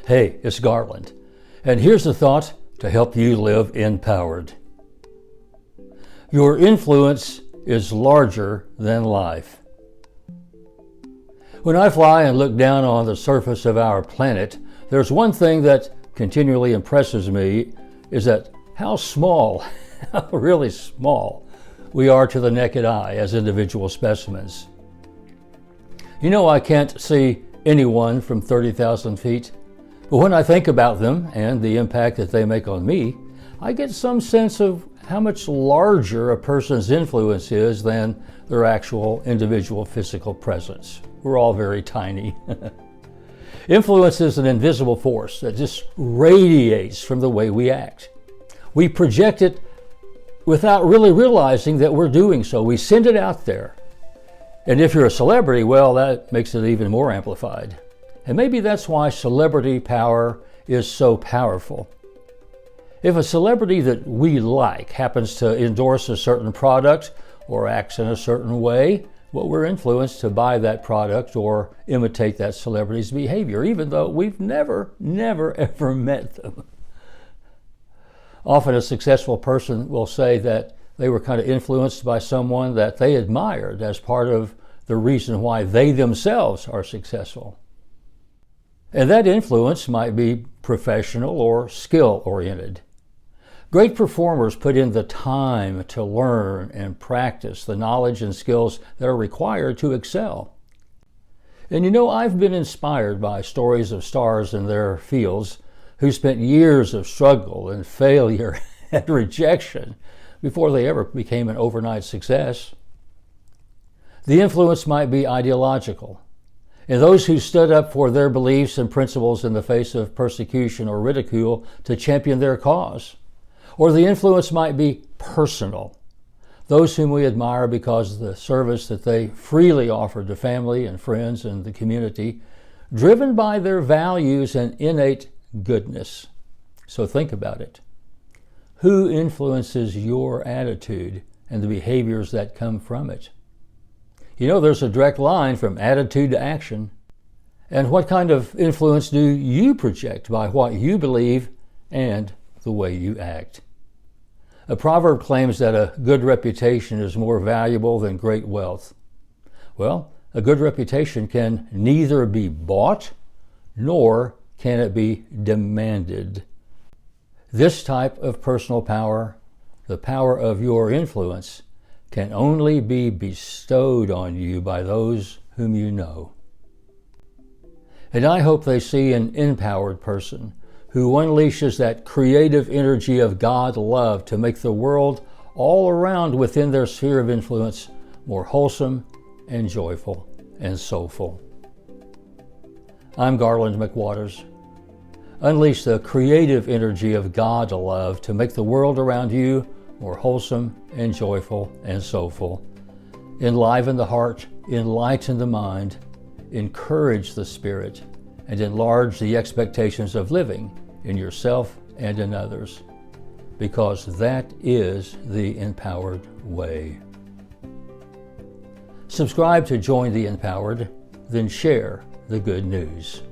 Hey, it's Garland, and here's a thought to help you live empowered. Your influence is larger than life. When I fly and look down on the surface of our planet, there's one thing that continually impresses me is that how small, how really small we are to the naked eye as individual specimens. You know, I can't see anyone from 30,000 feet, but when I think about them and the impact that they make on me, I get some sense of how much larger a person's influence is than their actual individual physical presence. We're all very tiny. Influence is an invisible force that just radiates from the way we act. We project it without really realizing that we're doing so. We send it out there. And if you're a celebrity, well, that makes it even more amplified. And maybe that's why celebrity power is so powerful. If a celebrity that we like happens to endorse a certain product or acts in a certain way, well, we're influenced to buy that product or imitate that celebrity's behavior, even though we've never, ever met them. Often a successful person will say that they were kind of influenced by someone that they admired as part of the reason why they themselves are successful. And that influence might be professional or skill-oriented. Great performers put in the time to learn and practice the knowledge and skills that are required to excel. And you know, I've been inspired by stories of stars in their fields who spent years of struggle and failure and rejection before they ever became an overnight success. The influence might be ideological, and those who stood up for their beliefs and principles in the face of persecution or ridicule to champion their cause. Or the influence might be personal, those whom we admire because of the service that they freely offered to family and friends and the community, driven by their values and innate goodness. So think about it. Who influences your attitude and the behaviors that come from it? You know, there's a direct line from attitude to action. And what kind of influence do you project by what you believe and the way you act? A proverb claims that a good reputation is more valuable than great wealth. Well, a good reputation can neither be bought nor can it be demanded. This type of personal power, the power of your influence, can only be bestowed on you by those whom you know. And I hope they see an empowered person who unleashes that creative energy of God love to make the world all around within their sphere of influence more wholesome and joyful and soulful. I'm Garland McWatters. Unleash the creative energy of God love to make the world around you more wholesome and joyful and soulful. Enliven the heart, enlighten the mind, encourage the spirit, and enlarge the expectations of living in yourself and in others, because that is the empowered way. Subscribe to Join the Empowered, then share the good news.